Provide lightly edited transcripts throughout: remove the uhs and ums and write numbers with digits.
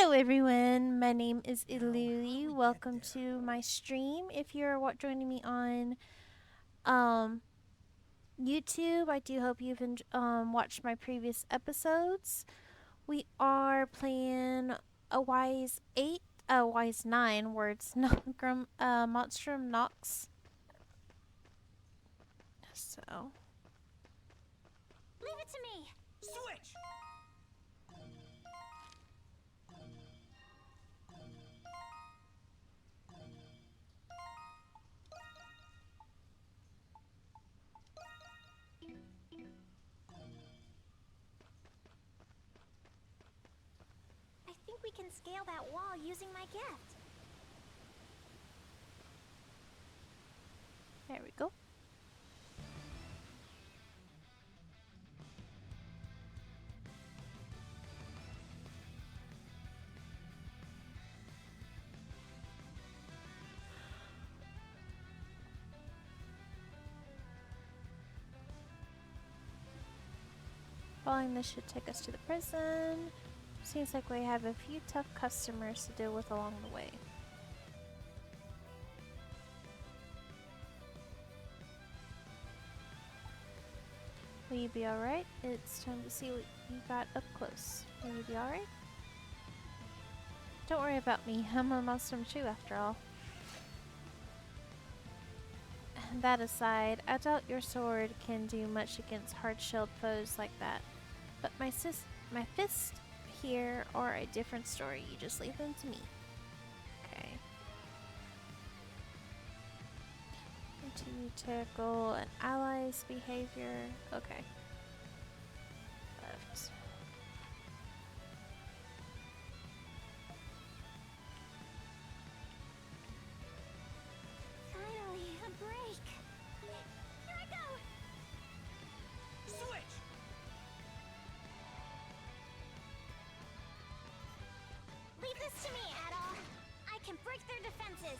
Hello everyone, my name is Erurie. Welcome to my stream. If you're joining me on um, YouTube, I do hope you've watched my previous episodes. We are playing a Wise 8, a Wise 9 words, Monstrum Nox. So, Leave it to me! Switch! I think we can scale that wall using my gift. there we go. Following this should take us to the prison. Seems like we have a few tough customers to deal with along the way. Will you be alright? It's time to see what you got up close. Will you be alright? Don't worry about me. I'm a monster too, after all. That aside, I doubt your sword can do much against hard-shelled foes like that. But my fist here are a different story. You just leave them to me. Okay. Continue to tackle an ally's behavior. Okay. Left. Finally, a break! Here I go! Switch! Leave this to me, Adol. I can break their defenses.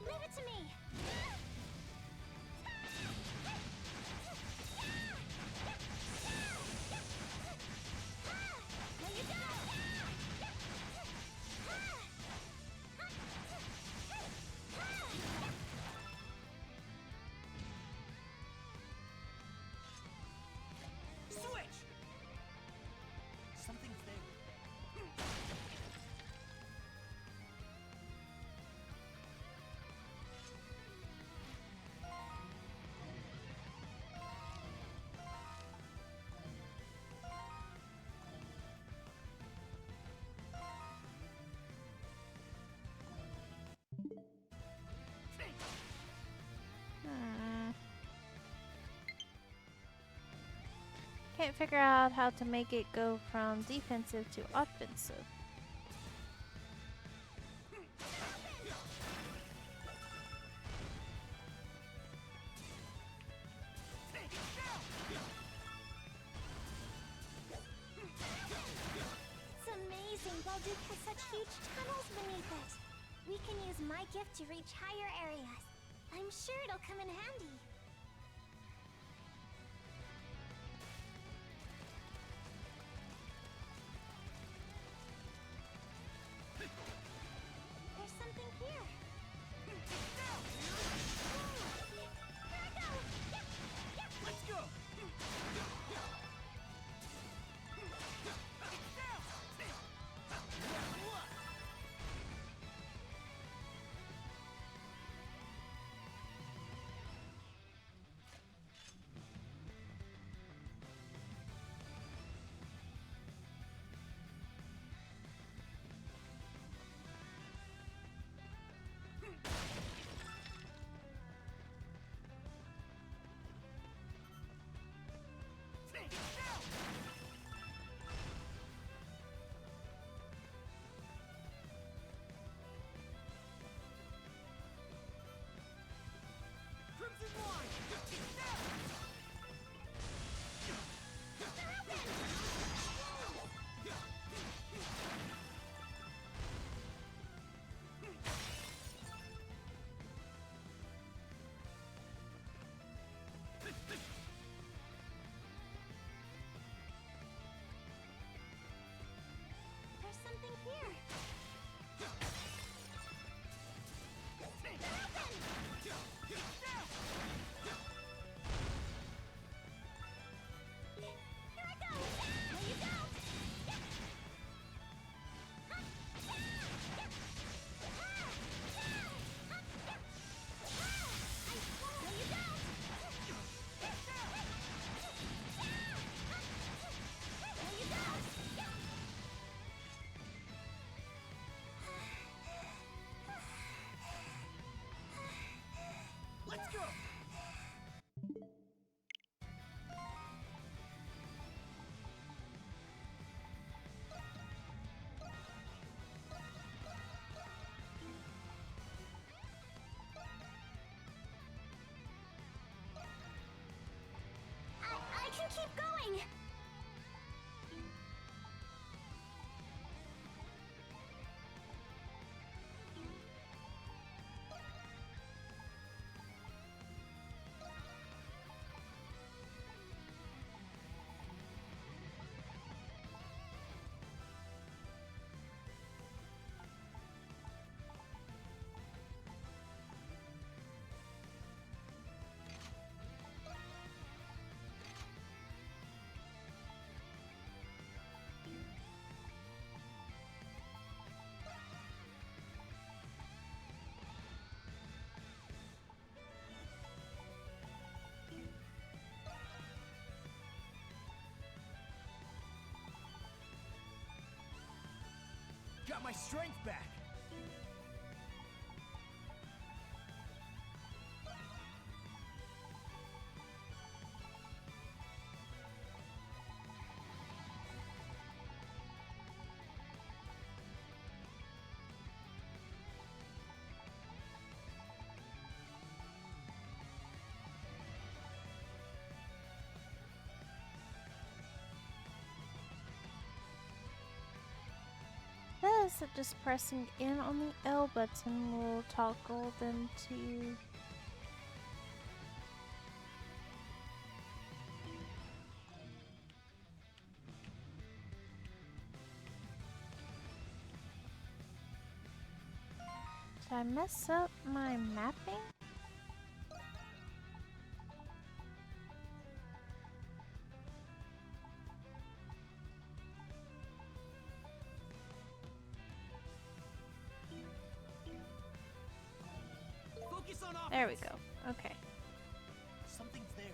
Leave it to me! There you go! Switch! Something's there. Can't figure out how to make it go from defensive to offensive. It's amazing Balduke has such huge tunnels beneath it. We can use my gift to reach higher areas. I'm sure it'll come in handy. There's something here. Here I go! Let's go! doing? Got my strength back. This just pressing in on the L button will toggle them to. Did I mess up my mapping? Focus on offense. There we go. Okay. Something's there.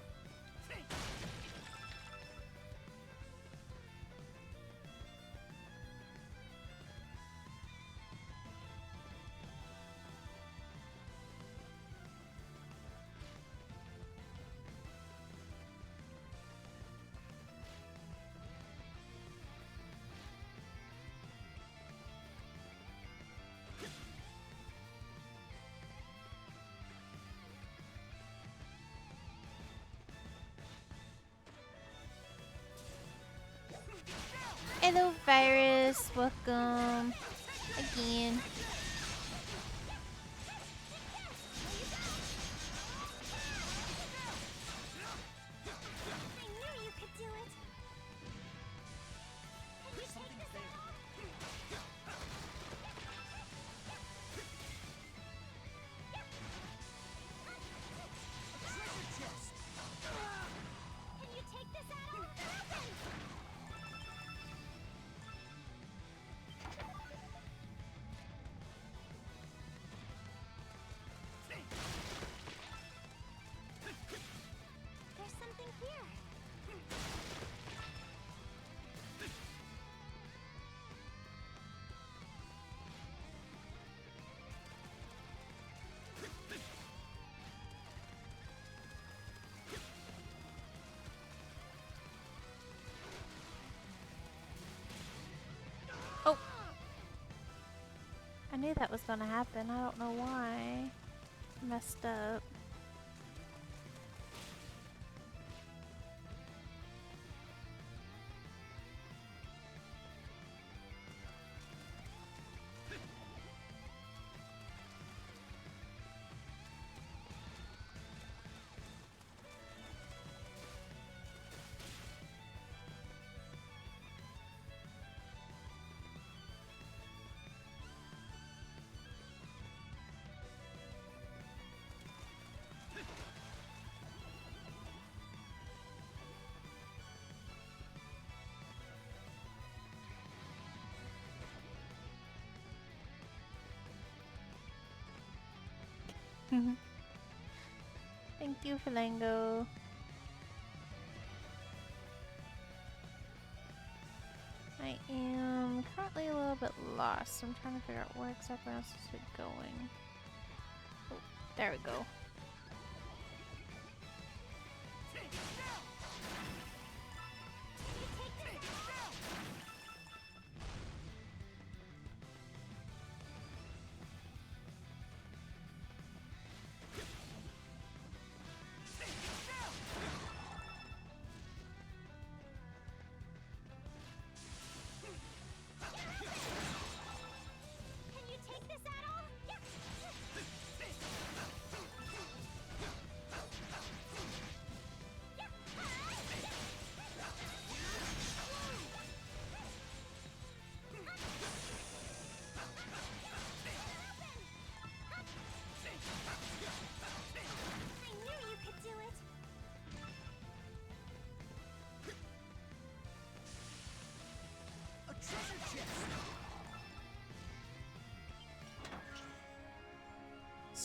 Hello, virus. Welcome again. I knew you could do it. Can you take Something's this there. Treasure chest. Can you take this at all? Open! There's something here. Oh! I knew that was gonna happen. I don't know why. Messed up. Thank you, Falango. I am currently a little bit lost. I'm trying to figure out where exactly I'm supposed to be going. Oh, there we go.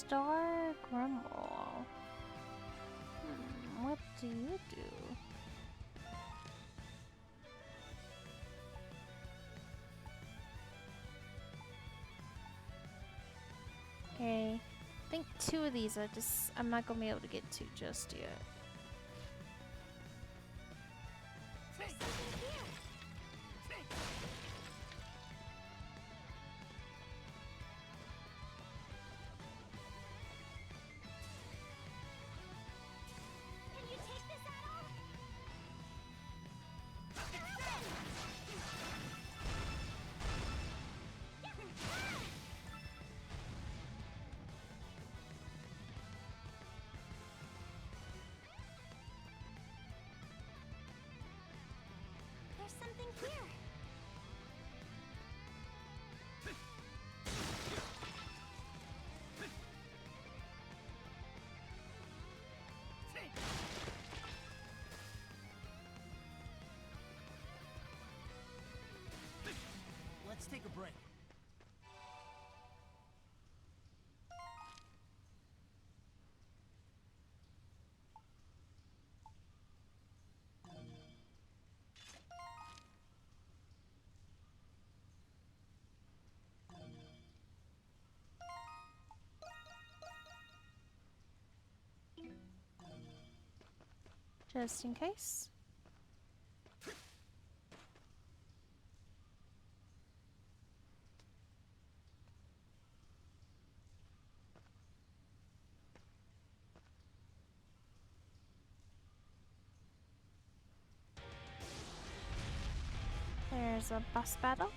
Star Grumble. What do you do? Okay. I think 2 of these I'm not gonna be able to get to just yet. There's something here. Can you take this at all? There's something here. Let's take a break. Just in case. There's a boss battle.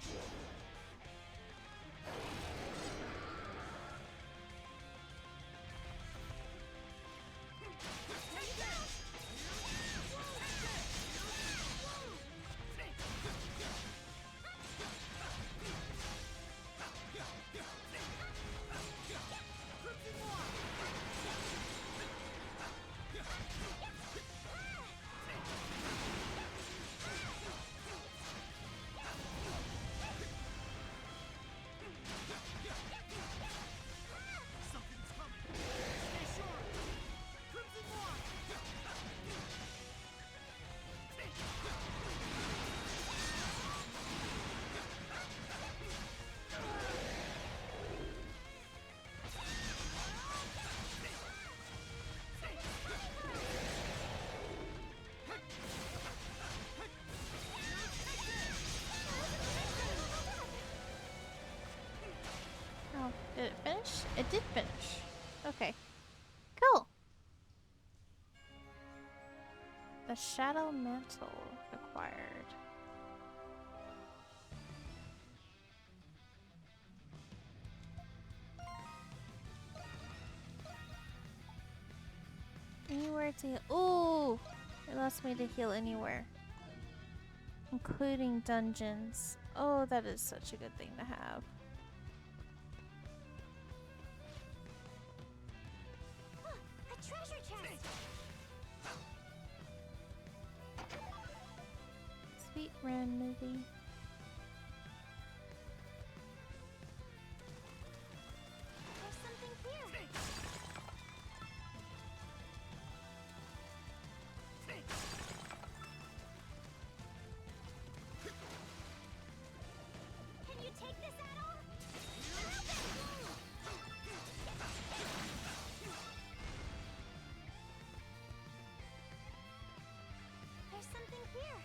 Something's coming. Stay sharp. Crimson One. Oh, did it finish? It did finish. Okay. Cool. The Shadow Mantle acquired. Anywhere to heal. Ooh! It allows me to heal anywhere. Including dungeons. Oh, that is such a good thing to have. A treasure chest. Sweet Ren movie. There's something here. Can you take this at all? There's something here.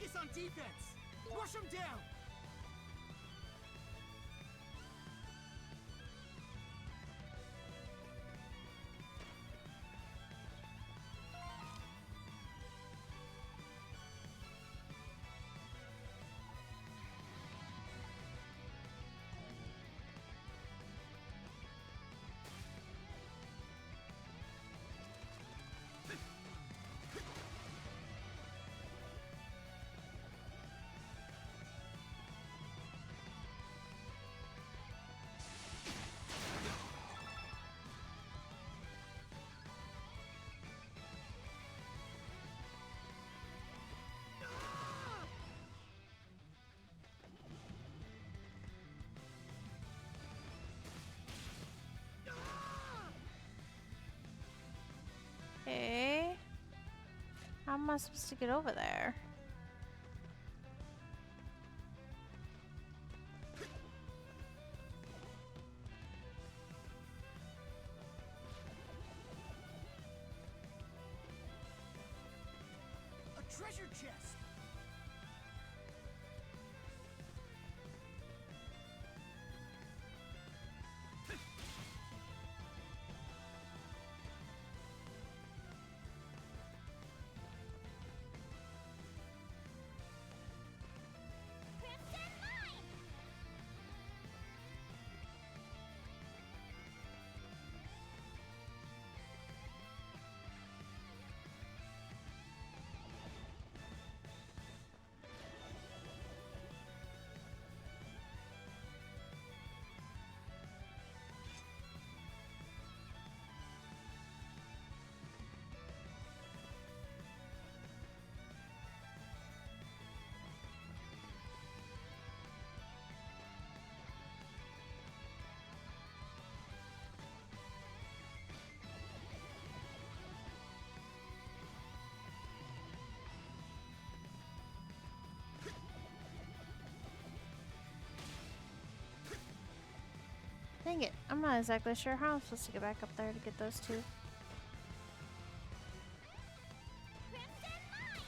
Focus on defense! Rush them down! Okay. How am I supposed to get over there? A treasure chest! Crimson Mine! Dang it, I'm not exactly sure how I'm supposed to get back up there to get those two. Crimson Mine!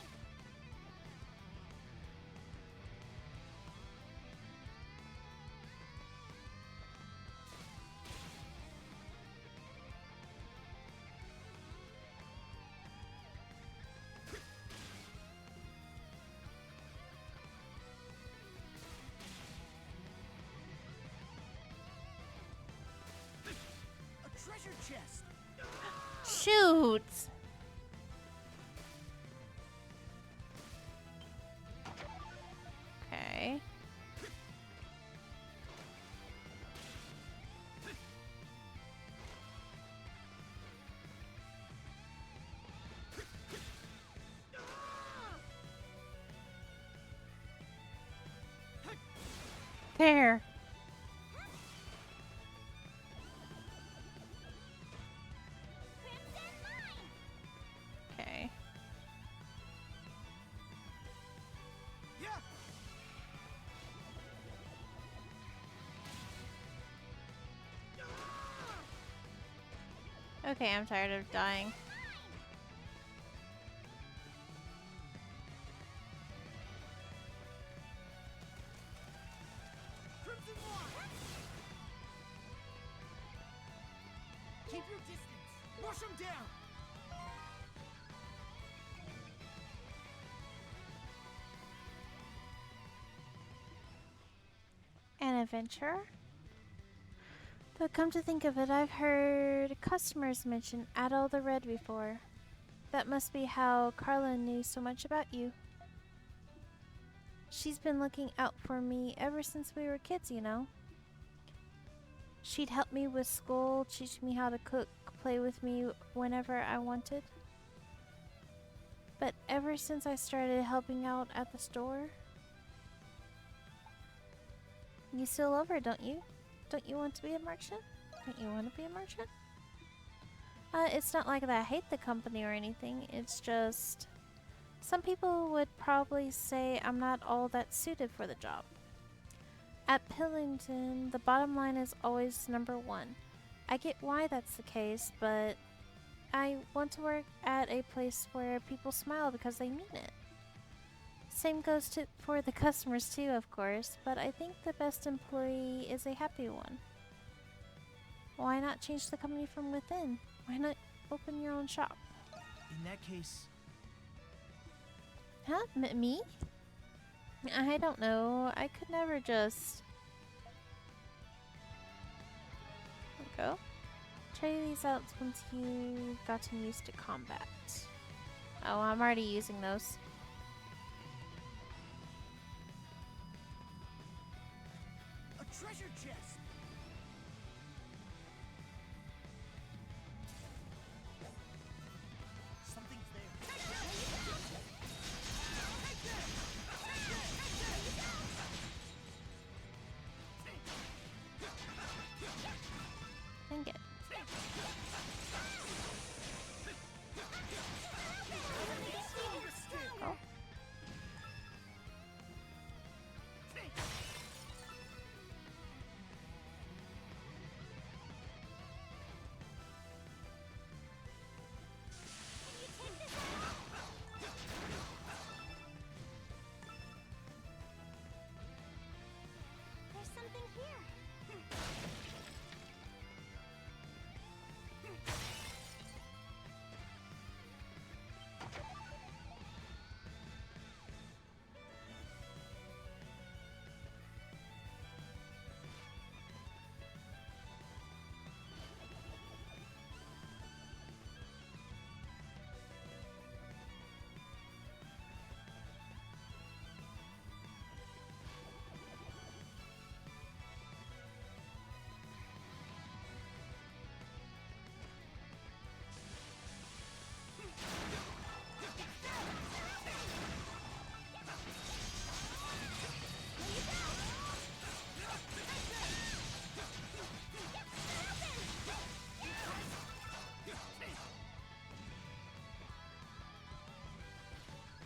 A treasure chest! Shoot! Okay. There. Crimson Mine! Okay. Yeah! Okay, I'm tired of dying. Crimson Mine! Keep your distance! Rush them down! An adventure? Though come to think of it, I've heard customers mention Adol the Red before. That must be how Carla knew so much about you. She's been looking out for me ever since we were kids, you know. She'd help me with school, teach me how to cook, play with me whenever I wanted. But ever since I started helping out at the store, you still love her, don't you? Don't you want to be a merchant? Don't you want to be a merchant? It's not like that I hate the company or anything. It's just some people would probably say I'm not all that suited for the job. At Pillington, the bottom line is always number one. I get why that's the case, but I want to work at a place where people smile because they mean it. Same goes to for the customers too, of course, but I think the best employee is a happy one. Why not change the company from within? Why not open your own shop? In that case, Huh? Me? I don't know. I could never just go. Try these out once you've gotten used to combat. Oh, I'm already using those. a treasure chest. Something's there. Dang it. Oh. There's something here.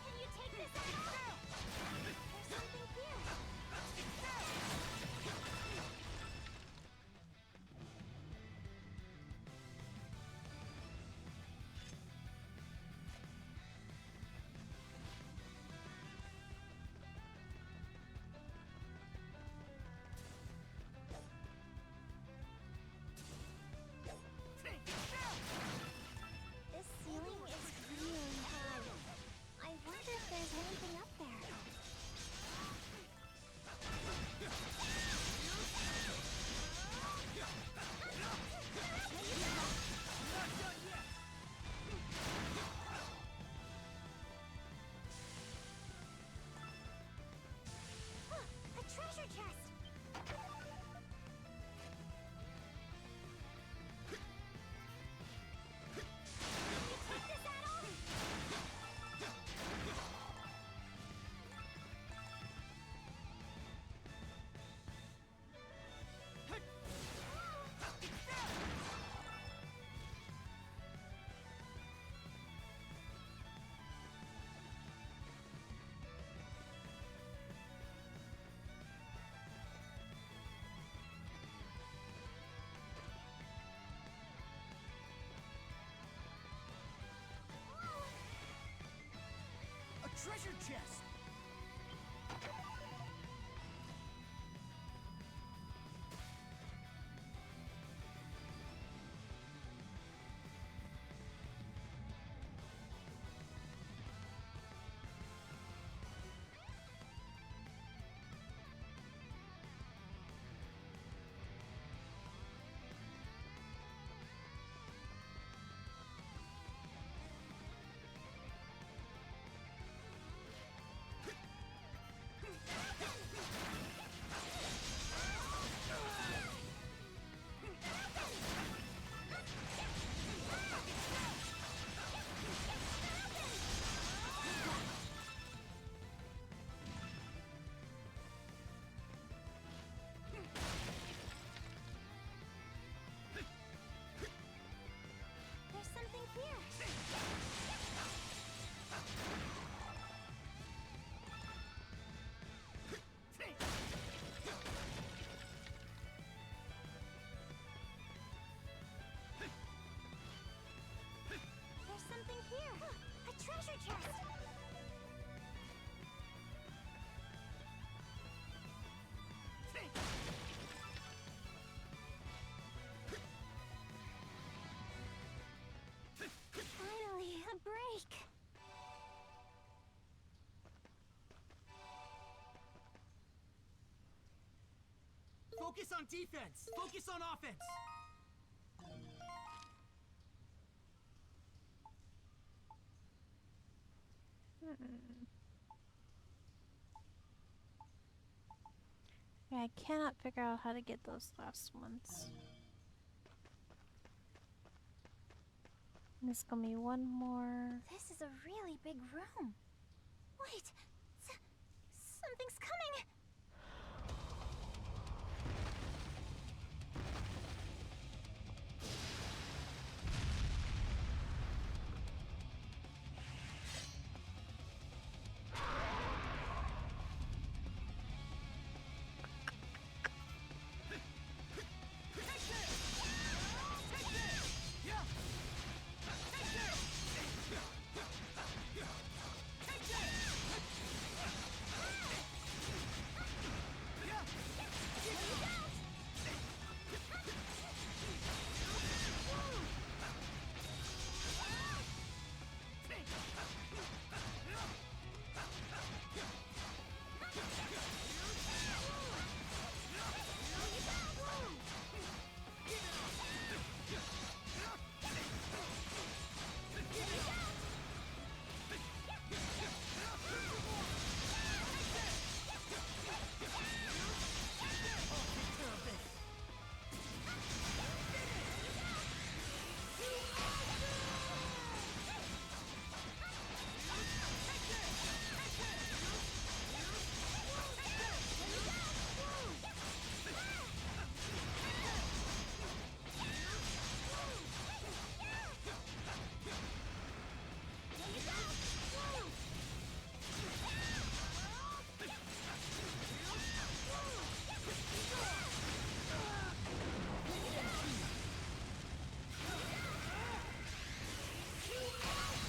Can you take this out? There's something here. This ceiling is really high. I wonder if there's anything up there. A treasure chest! Can you take this at all? A treasure chest. Focus on defense! Focus on offense! Yeah, I cannot figure out how to get those last ones. There's gonna be one more. This is a really big room. Wait, something's coming.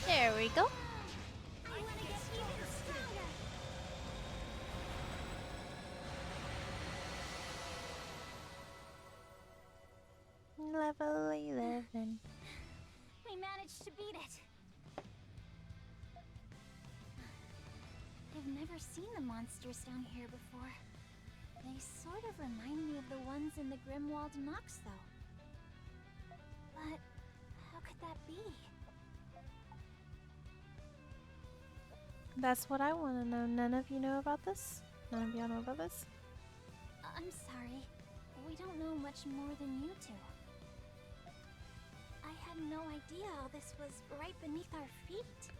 There we go. I want to get even stronger. Level 11. We managed to beat it. I've never seen the monsters down here before. They sort of remind me of the ones in the Grimwald Nox, though. But how could that be? That's what I want to know. None of you know about this? None of y'all know about this? I'm sorry. We don't know much more than you two. I had no idea all this was right beneath our feet.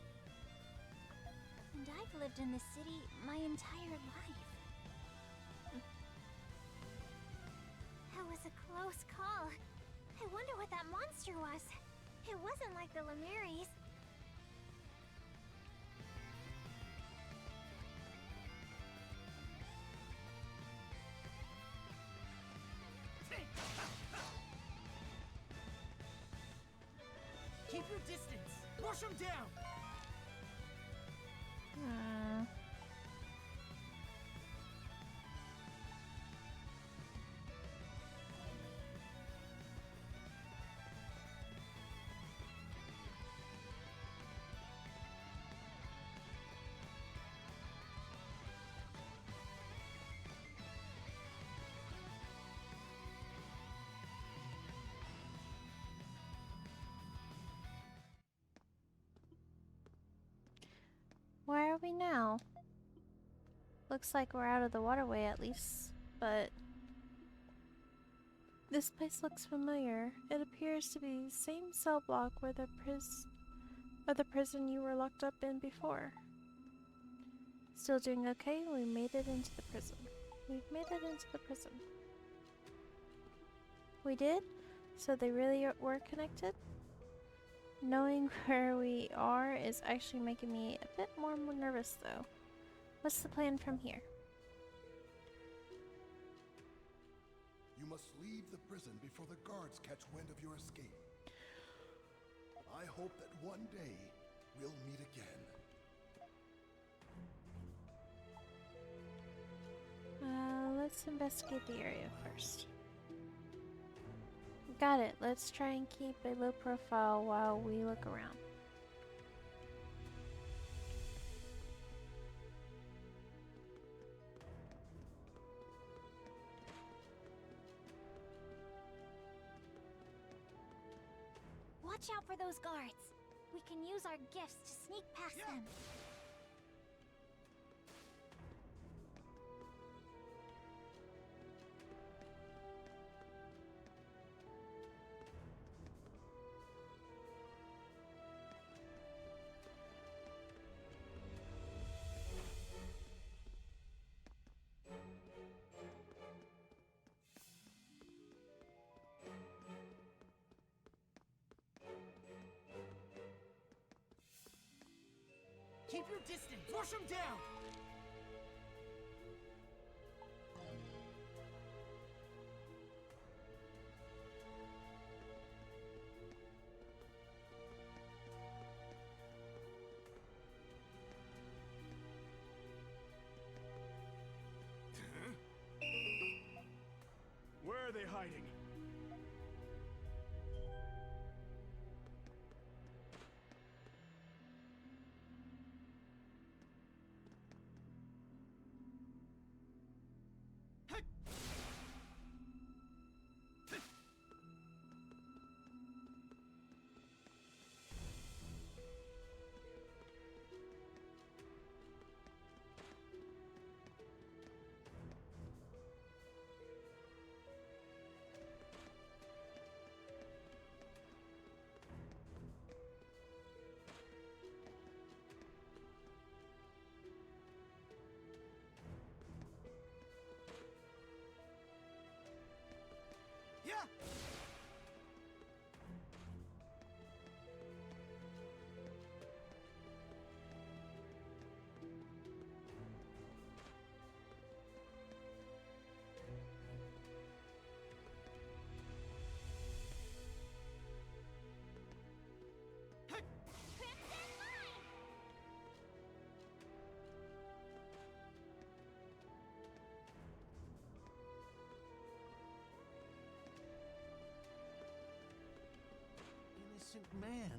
And I've lived in the city my entire life. That was a close call. I wonder what that monster was. It wasn't like the Lemuries. Keep your distance! Rush them down! Where are we now? Looks like we're out of the waterway at least, but this place looks familiar. It appears to be the same cell block where the prison you were locked up in before. Still doing okay? We made it into the prison. We've made it into the prison. We did? So they really were connected? Knowing where we are is actually making me a bit more nervous though. What's the plan from here? You must leave the prison before the guards catch wind of your escape. I hope that one day we'll meet again. Let's investigate the area first. Got it. Let's try and keep a low profile while we look around. Watch out for those guards. We can use our gifts to sneak past them. Keep your distance! Push him down! Where are they hiding? Yeah! Innocent man.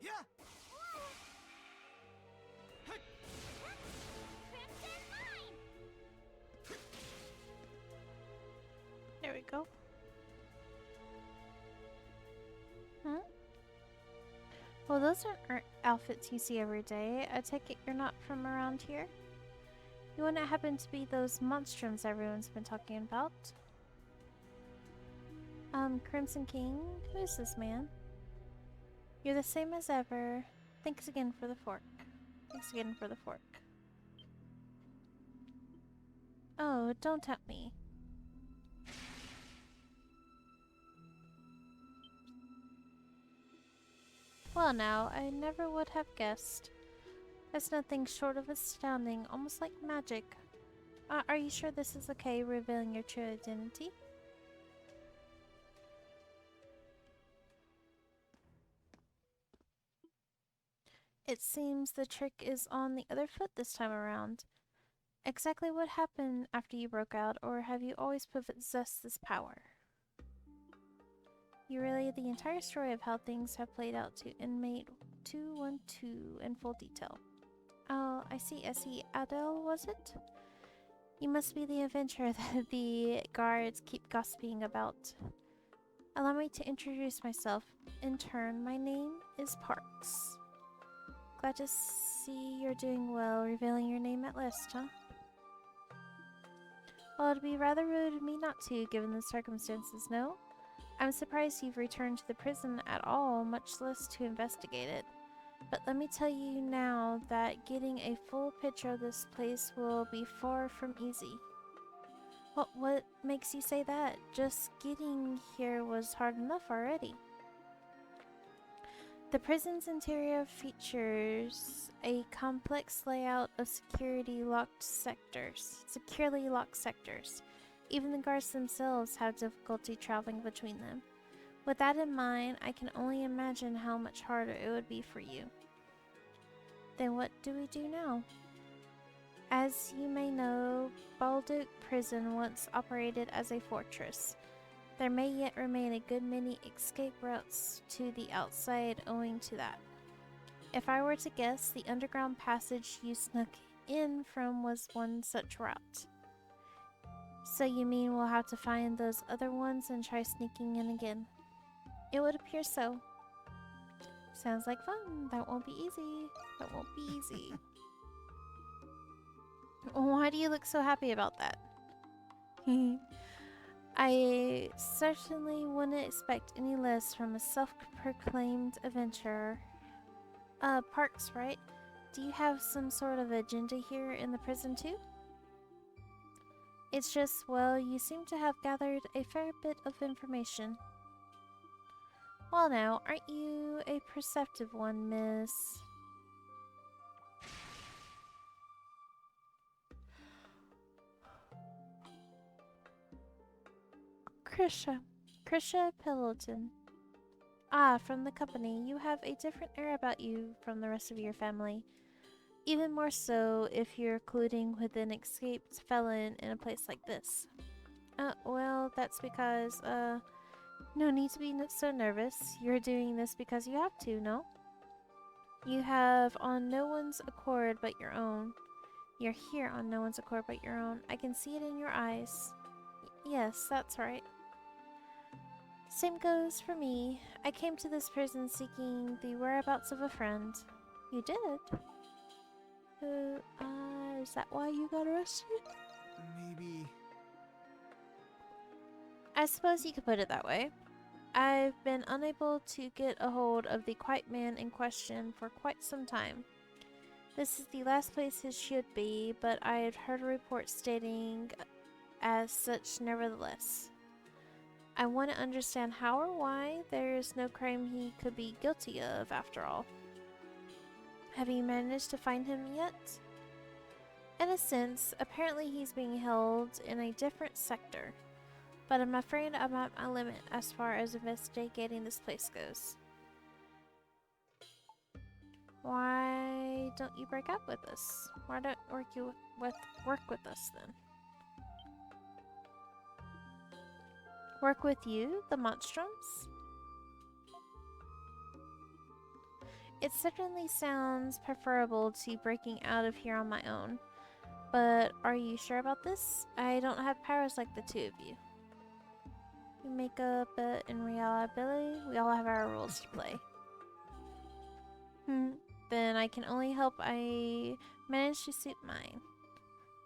Yeah! There we go. Hmm? Well, those aren't outfits you see every day. I take it you're not from around here? You wouldn't happen to be those monstrums everyone's been talking about? Crimson King? Who is this man? You're the same as ever. Thanks again for the fork. Thanks again for the fork. Oh, don't tempt me. Well now, I never would have guessed. That's nothing short of astounding, almost like magic. Are you sure this is okay, revealing your true identity? It seems the trick is on the other foot this time around. Exactly what happened after you broke out, or have you always possessed this power? You relay the entire story of how things have played out to inmate 212 in full detail. Oh, I see. S.E. Adele, was it? You must be the adventurer that the guards keep gossiping about. Allow me to introduce myself. In turn, my name is Parks. Glad to see you're doing well, revealing your name at last, huh? Well, it'd be rather rude of me not to, given the circumstances, no? I'm surprised you've returned to the prison at all, much less to investigate it. But let me tell you now that getting a full picture of this place will be far from easy. What makes you say that? Just getting here was hard enough already. The prison's interior features a complex layout of securely locked sectors. Even the guards themselves have difficulty traveling between them. With that in mind, I can only imagine how much harder it would be for you. Then what do we do now? As you may know, Baldock Prison once operated as a fortress. There may yet remain a good many escape routes to the outside owing to that. If I were to guess, the underground passage you snuck in from was one such route. So you mean we'll have to find those other ones and try sneaking in again? It would appear so. Sounds like fun. That won't be easy. That won't be easy. Why do you look so happy about that? I certainly wouldn't expect any less from a self-proclaimed adventurer. Parks, right? Do you have some sort of agenda here in the prison too? It's just, well, you seem to have gathered a fair bit of information. Well now, aren't you a perceptive one, miss? Krisha Pendleton. Ah, from the company, you have a different air about you from the rest of your family. Even more so if you're colluding with an escaped felon in a place like this. Well, that's because, no need to be so nervous. You're doing this because you have to, no? You have on no one's accord but your own. You're here on no one's accord but your own. I can see it in your eyes. Yes, that's right. Same goes for me. I came to this prison seeking the whereabouts of a friend. You did? Is that why you got arrested? Maybe. I suppose you could put it that way. I've been unable to get a hold of the quiet man in question for quite some time. This is the last place he should be, but I had heard a report stating as such nevertheless. I want to understand how or why there is no crime he could be guilty of after all. Have you managed to find him yet? In a sense, apparently he's being held in a different sector, but I'm afraid I'm at my limit as far as investigating this place goes. Why don't you break up with us? Why don't you work with us then? Work with you, the Monstroms? It certainly sounds preferable to breaking out of here on my own. But are you sure about this? I don't have powers like the two of you. You make up, but in reality, we all have our roles to play. Then I can only hope I manage to suit mine.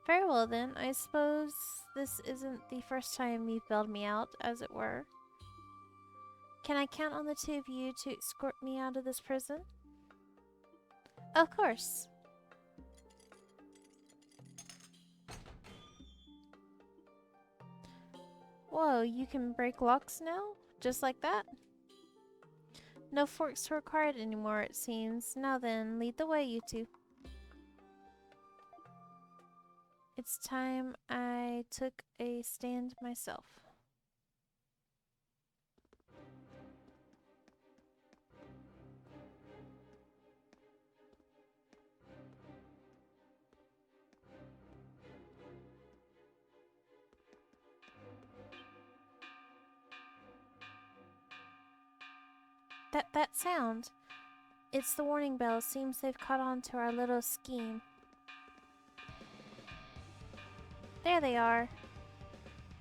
Very well then, I suppose this isn't the first time you've bailed me out, as it were. Can I count on the two of you to escort me out of this prison? Of course. Whoa, you can break locks now? Just like that? No forks required anymore, it seems. Now then, lead the way, you two. It's time I took a stand myself. That sound. It's the warning bell. Seems they've caught on to our little scheme. There they are.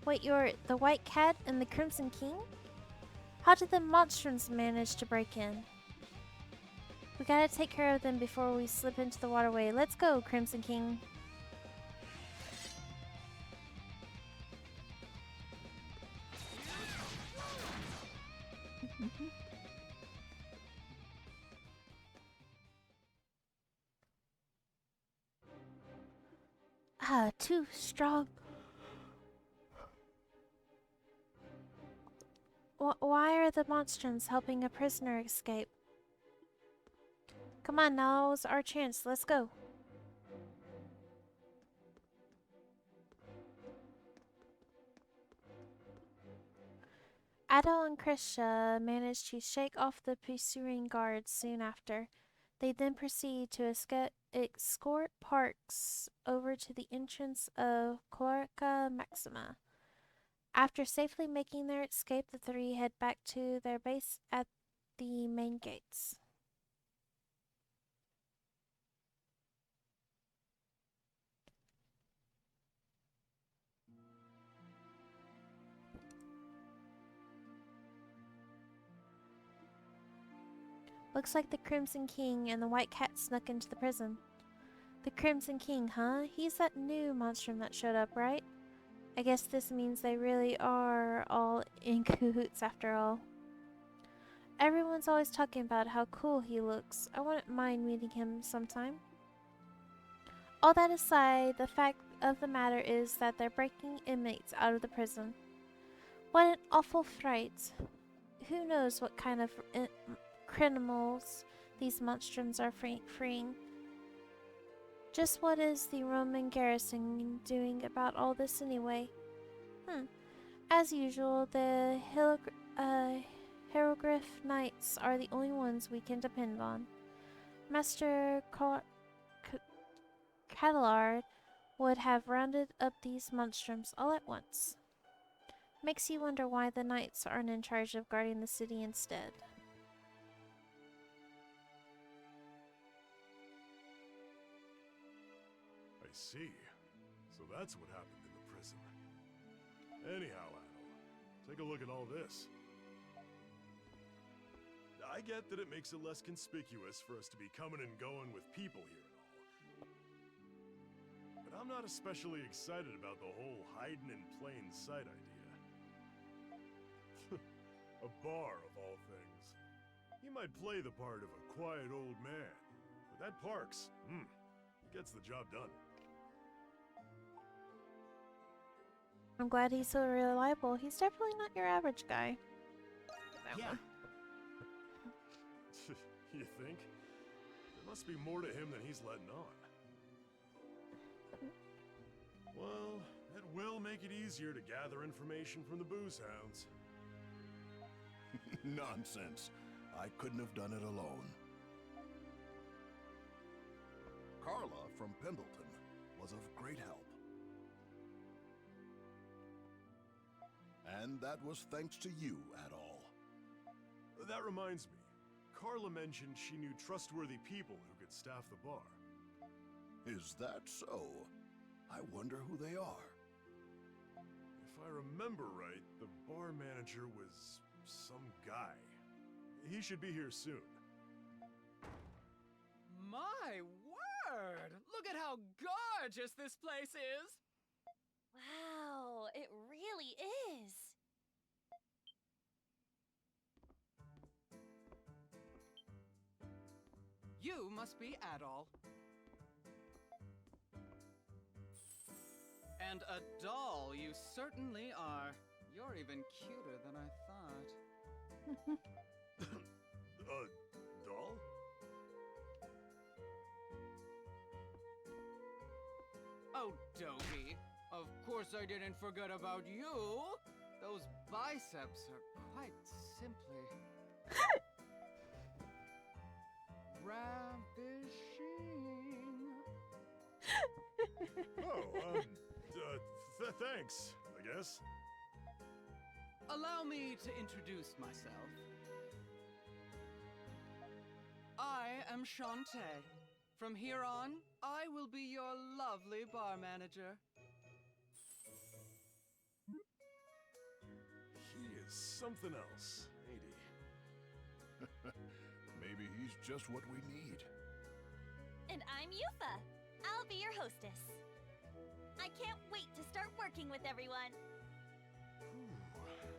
Wait, you're the White Cat and the Crimson King? How did the monstrons manage to break in? We gotta take care of them before we slip into the waterway. Let's go, Crimson King. Too strong. Why are the monstrons helping a prisoner escape? Come on, now's our chance. Let's go. Adol and Krisha managed to shake off the pursuing guards soon after. They then proceed to escort Parks over to the entrance of Cloaca Maxima. After safely making their escape, the three head back to their base at the main gates. Looks like the Crimson King and the White Cat snuck into the prison. The Crimson King, huh? He's that new monstrum that showed up, right? I guess this means they really are all in cahoots after all. Everyone's always talking about how cool he looks. I wouldn't mind meeting him sometime. All that aside, the fact of the matter is that they're breaking inmates out of the prison. What an awful fright. Who knows what kind of criminals these monstrums are freeing. Just what is the Roman garrison doing about all this anyway? As usual, the Hieroglyph Knights are the only ones we can depend on. Master Catalard would have rounded up these monstrums all at once. Makes you wonder why the knights aren't in charge of guarding the city instead. I see. So that's what happened in the prison. Anyhow, Adol, take a look at all this. I get that it makes it less conspicuous for us to be coming and going with people here and all. But I'm not especially excited about the whole hiding in plain sight idea. A bar, of all things. He might play the part of a quiet old man, but that Parks, he gets the job done. I'm glad he's so reliable. He's definitely not your average guy. Yeah. You think? There must be more to him than he's letting on. Well, it will make it easier to gather information from the booze hounds. Nonsense. I couldn't have done it alone. Carla from Pendleton was of great help. And that was thanks to you, Adol. That reminds me. Carla mentioned she knew trustworthy people who could staff the bar. Is that so? I wonder who they are. If I remember right, the bar manager was some guy. He should be here soon. My word! Look at how gorgeous this place is! Wow, it really is. You must be Adol. And a doll you certainly are. You're even cuter than I thought. Doll? Oh, Dopey. Of course I didn't forget about you. Those biceps are quite simply... ravishing. Oh, thanks, I guess. Allow me to introduce myself. I am Shantae. From here on, I will be your lovely bar manager. He is something else, ain't he? Maybe he's just what we need. And I'm Yufa. I'll be your hostess. I can't wait to start working with everyone.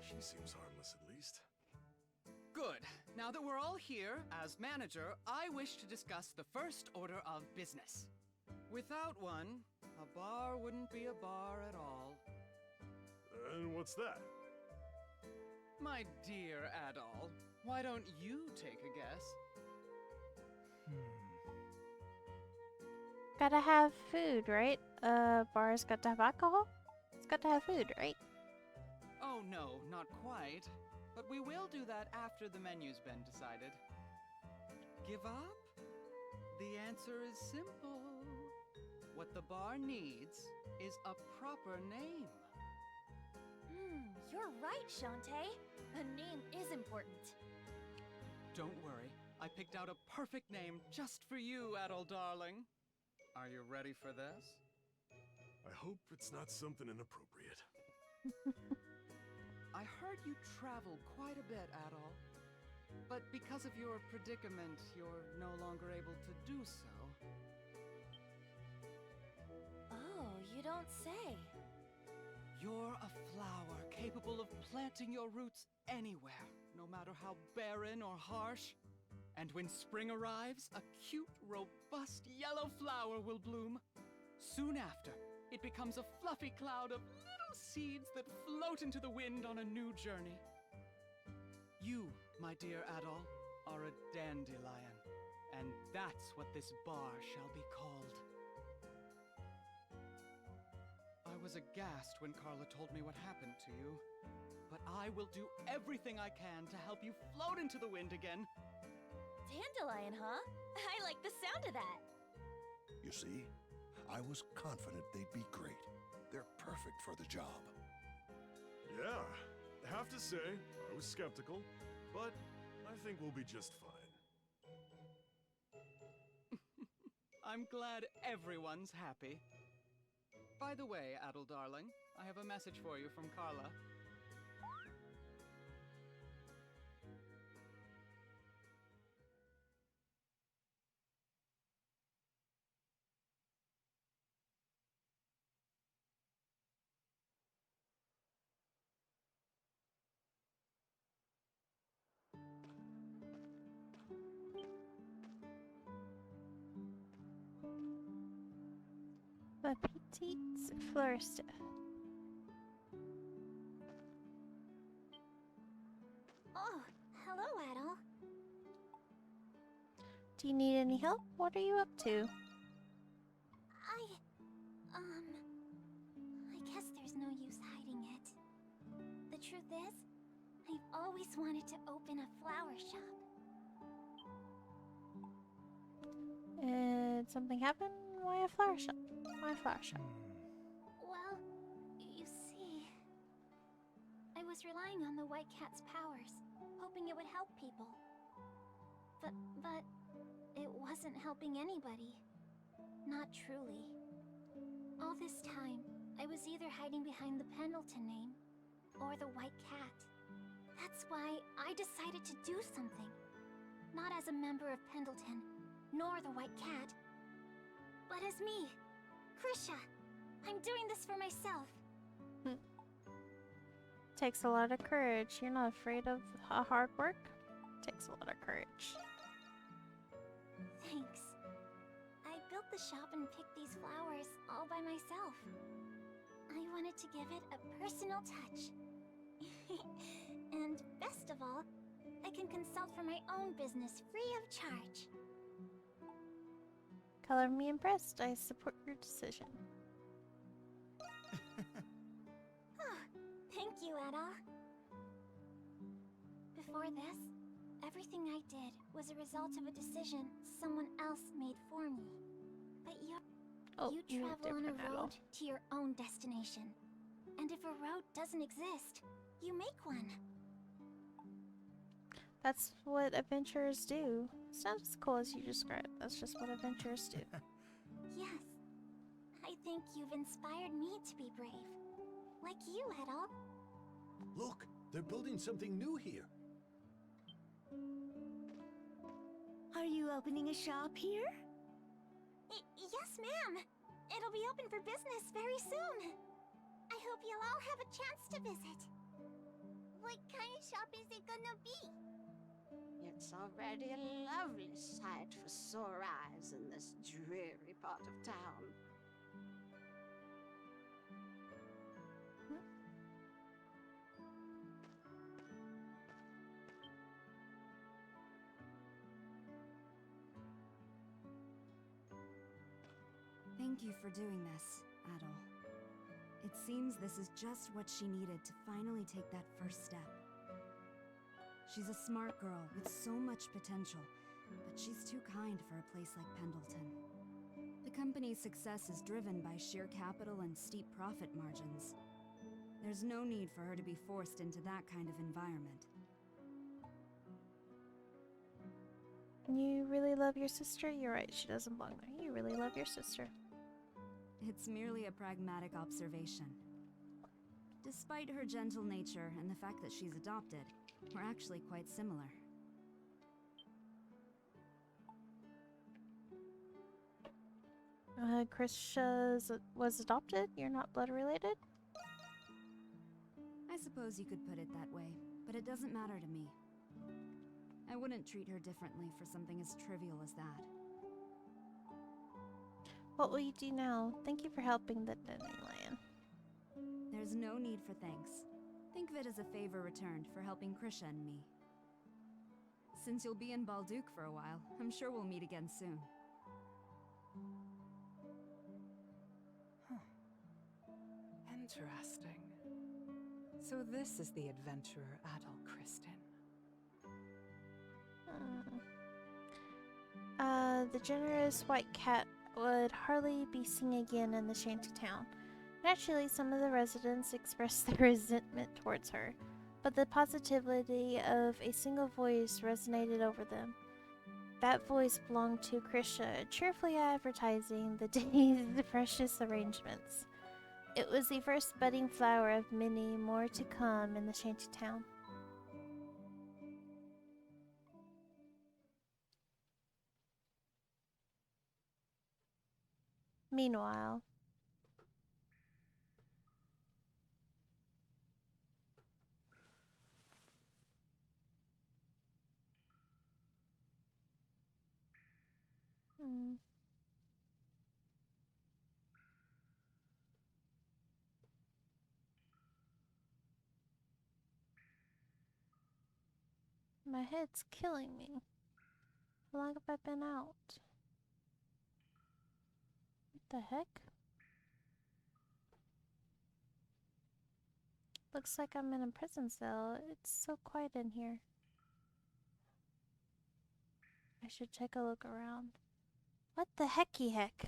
She seems harmless at least. Good. Now that we're all here, as manager, I wish to discuss the first order of business. Without one, a bar wouldn't be a bar at all. And what's that? My dear Adol, why don't you take a guess? Gotta have food, right? Bar's got to have alcohol? It's got to have food, right? Oh no, not quite. But we will do that after the menu's been decided. Give up? The answer is simple. What the bar needs is a proper name. You're right, Shantae. A name is important. Don't worry, I picked out a perfect name just for you, Adol darling. Are you ready for this? I hope it's not something inappropriate. I heard you travel quite a bit, Adol. But because of your predicament, you're no longer able to do so. Oh, you don't say. You're a flower capable of planting your roots anywhere, no matter how barren or harsh. And when spring arrives, a cute, robust yellow flower will bloom. Soon after, it becomes a fluffy cloud of little seeds that float into the wind on a new journey. You, my dear Adol, are a dandelion, and that's what this bar shall be called. I was aghast when Carla told me what happened to you, but I will do everything I can to help you float into the wind again. Dandelion, huh? I like the sound of that. You see, I was confident they'd be great. They're perfect for the job. Yeah, I have to say, I was skeptical, but I think we'll be just fine. I'm glad everyone's happy. By the way, Adol darling, I have a message for you from Carla. La petite floriste. Oh, hello, Adol. Do you need any help? What are you up to? I guess there's no use hiding it. The truth is, I've always wanted to open a flower shop. Did something happen? Why a flower shop? Why a flower shop? Well, you see, I was relying on the White Cat's powers, hoping it would help people. But it wasn't helping anybody. Not truly. All this time, I was either hiding behind the Pendleton name or the White Cat. That's why I decided to do something. Not as a member of Pendleton, nor the White Cat, but as me, Krisha. I'm doing this for myself. Takes a lot of courage. You're not afraid of hard work? Takes a lot of courage. Thanks. I built the shop and picked these flowers all by myself. I wanted to give it a personal touch. And best of all, I can consult for my own business free of charge. Color me impressed. I support your decision. Oh, thank you, Adol. Before this, everything I did was a result of a decision someone else made for me. But you travel on a road to your own destination. And if a road doesn't exist, you make one. That's what adventurers do. It's not as cool as you described. That's just what adventurers do. Yes. I think you've inspired me to be brave. Like you, Adol. Look, they're building something new here. Are you opening a shop here? Yes, ma'am. It'll be open for business very soon. I hope you'll all have a chance to visit. What kind of shop is it gonna be? It's already a lovely sight for sore eyes in this dreary part of town. Thank you for doing this, Adol. It seems this is just what she needed to finally take that first step. She's a smart girl with so much potential, but she's too kind for a place like Pendleton. The company's success is driven by sheer capital and steep profit margins. There's no need for her to be forced into that kind of environment. You really love your sister? You're right, she doesn't belong there. You really love your sister. It's merely a pragmatic observation. Despite her gentle nature and the fact that she's adopted, we're actually quite similar. Krisha was adopted? You're not blood related? I suppose you could put it that way, but it doesn't matter to me. I wouldn't treat her differently for something as trivial as that. What will you do now? Thank you for helping the Dandelion. There's no need for thanks. Think of it as a favor returned for helping Krisha and me. Since you'll be in Balduke for a while, I'm sure we'll meet again soon. Interesting. So this is the adventurer Adol Kristen. The generous white cat would hardly be seen again in the shanty town. Naturally, some of the residents expressed their resentment towards her, but the positivity of a single voice resonated over them. That voice belonged to Krisha, cheerfully advertising the day's precious arrangements. It was the first budding flower of many more to come in the shanty town. Meanwhile, my head's killing me. How long have I been out? What the heck? Looks like I'm in a prison cell. It's so quiet in here. I should take a look around. What the hecky heck?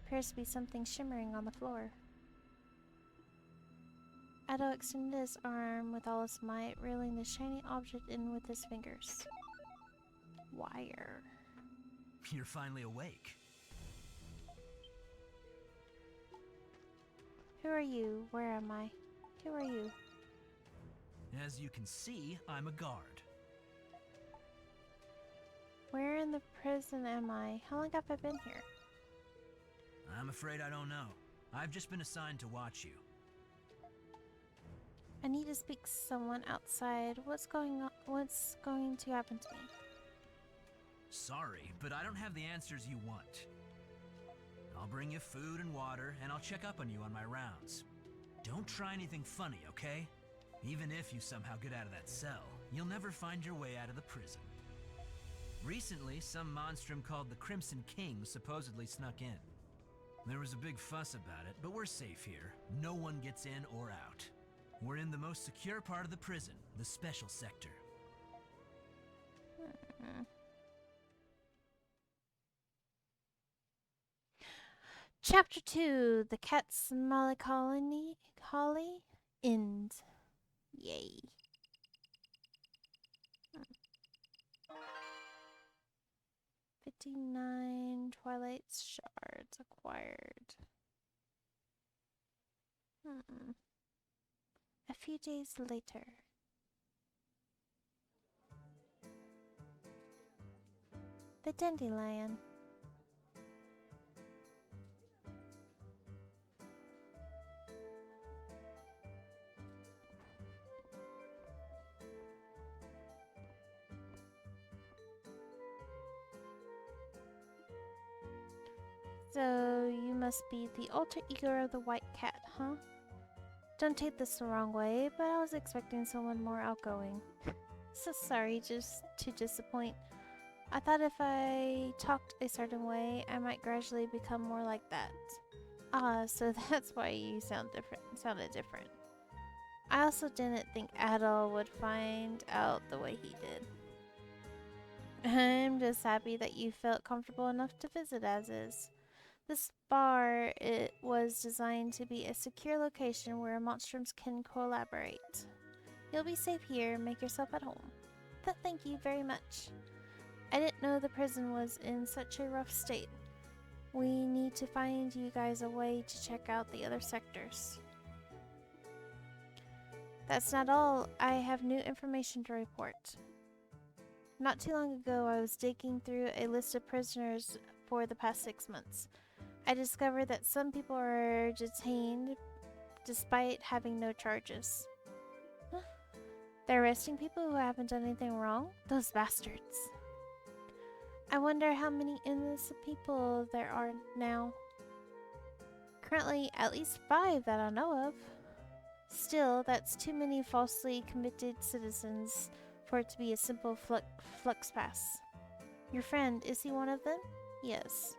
Appears to be something shimmering on the floor. Ado extended his arm with all his might, reeling the shiny object in with his fingers. Wire. You're finally awake. Who are you? Where am I? Who are you? As you can see, I'm a guard. Where in the prison am I? How long have I been here? I'm afraid I don't know. I've just been assigned to watch you. I need to speak to someone outside. What's going on? What's going to happen to me? Sorry, but I don't have the answers you want. I'll bring you food and water, and I'll check up on you on my rounds. Don't try anything funny, okay? Even if you somehow get out of that cell, you'll never find your way out of the prison. Recently, some monstrum called the Crimson King supposedly snuck in. There was a big fuss about it, but we're safe here. No one gets in or out. We're in the most secure part of the prison, the special sector. Chapter 2, The Cat's Melancholy End. Yay. 59 Twilight Shards acquired. A few days later. The Dandelion. So, you must be the alter ego of the white cat, huh? Don't take this the wrong way, but I was expecting someone more outgoing. So sorry just to disappoint. I thought if I talked a certain way, I might gradually become more like that. Ah, so that's why you sounded different. I also didn't think Adol would find out the way he did. I'm just happy that you felt comfortable enough to visit as is. This bar, it was designed to be a secure location where monstroms can collaborate. You'll be safe here. Make yourself at home. Thank you very much. I didn't know the prison was in such a rough state. We need to find you guys a way to check out the other sectors. That's not all. I have new information to report. Not too long ago, I was digging through a list of prisoners for the past 6 months. I discovered that some people are detained despite having no charges. Huh? They're arresting people who haven't done anything wrong? Those bastards. I wonder how many innocent people there are now. Currently, at least 5 that I know of. Still, that's too many falsely convicted citizens for it to be a simple flux pass. Your friend, is he one of them? Yes.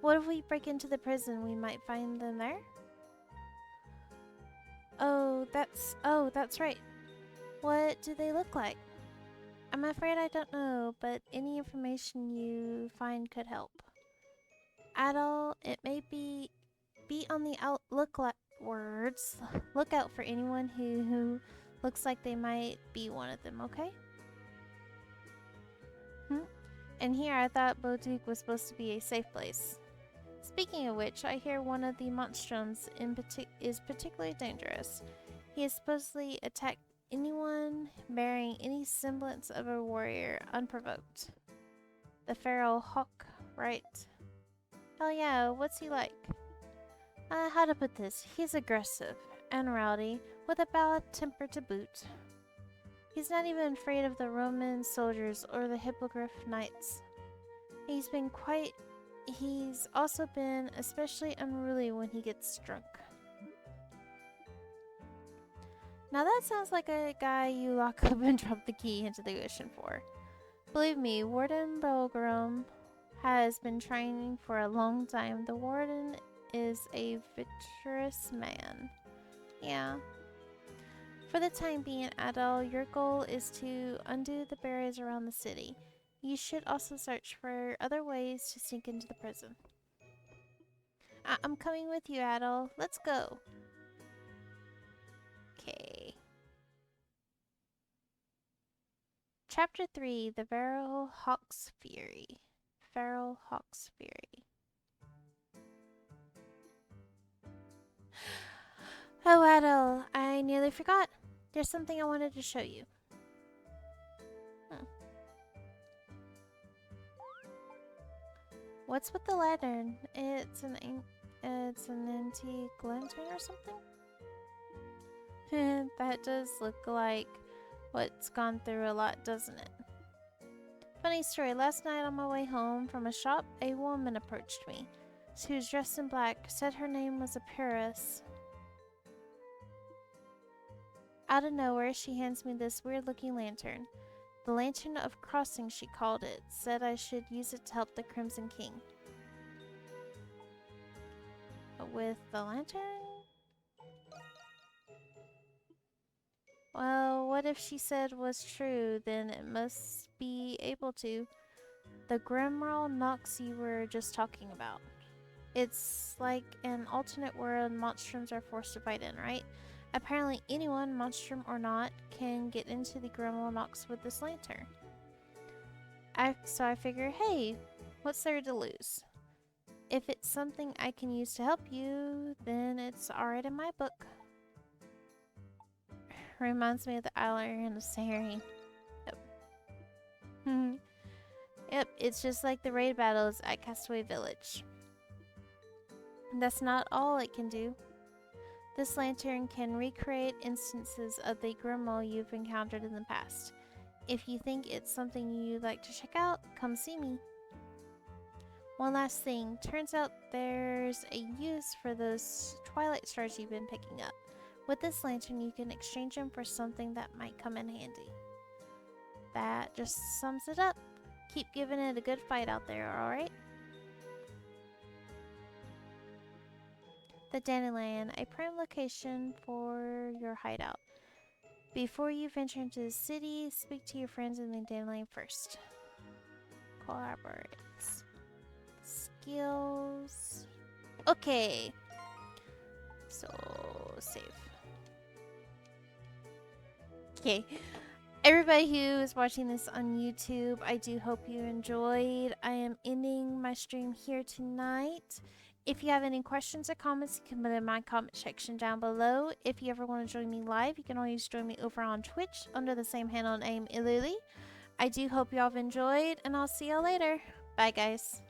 What if we break into the prison? We might find them there? Oh, that's right. What do they look like? I'm afraid I don't know, but any information you find could help. Adol, it may be on the lookout for anyone who looks like they might be one of them, okay? And here I thought Boutique was supposed to be a safe place. Speaking of which, I hear one of the monstroms is particularly dangerous. He has supposedly attacked anyone bearing any semblance of a warrior unprovoked. The Feral Hawk, right? Hell yeah, what's he like? How to put this? He's aggressive and rowdy, with a bad temper to boot. He's not even afraid of the Roman soldiers or the Hippogriff knights. He's also been especially unruly when he gets drunk. Now that sounds like a guy you lock up and drop the key into the ocean for. Believe me, Warden Belgrom has been training for a long time. The Warden is a virtuous man. Yeah. For the time being, Adol, your goal is to undo the barriers around the city. You should also search for other ways to sneak into the prison. I'm coming with you, Adol. Let's go. Okay. Chapter 3, The Feral Hawk's Fury. Feral Hawk's Fury. Oh, Adol, I nearly forgot. There's something I wanted to show you. What's with the lantern? It's an antique lantern or something? That does look like what's gone through a lot, doesn't it? Funny story, last night on my way home from a shop, a woman approached me. She was dressed in black, said her name was Erurie. Out of nowhere, she hands me this weird-looking lantern. The Lantern of Crossing, she called it. Said I should use it to help the Crimson King. With the lantern? Well, what if she said was true? Then it must be able to. The Grimral Nox you were just talking about. It's like an alternate world monstroms are forced to fight in, right? Apparently anyone, monstrum or not, can get into the Grimral Nox with this lantern. So I figure, hey, what's there to lose? If it's something I can use to help you, then it's alright in my book. Reminds me of the Island of Sahari. Yep. Yep, it's just like the raid battles at Castaway Village. That's not all it can do. This lantern can recreate instances of the Grimmauld you've encountered in the past. If you think it's something you'd like to check out, come see me. One last thing, turns out there's a use for those Twilight Stars you've been picking up. With this lantern, you can exchange them for something that might come in handy. That just sums it up. Keep giving it a good fight out there, alright? the Dandelion, a prime location for your hideout. Before you venture into the city, speak to your friends in the Dandelion first. Collaborate. Skills. Okay. So, save. Okay. Everybody who is watching this on YouTube, I do hope you enjoyed. I am ending my stream here tonight. If you have any questions or comments, you can put it in my comment section down below. If you ever want to join me live, you can always join me over on Twitch under the same handle name, Erurie. I do hope y'all have enjoyed, and I'll see y'all later. Bye, guys.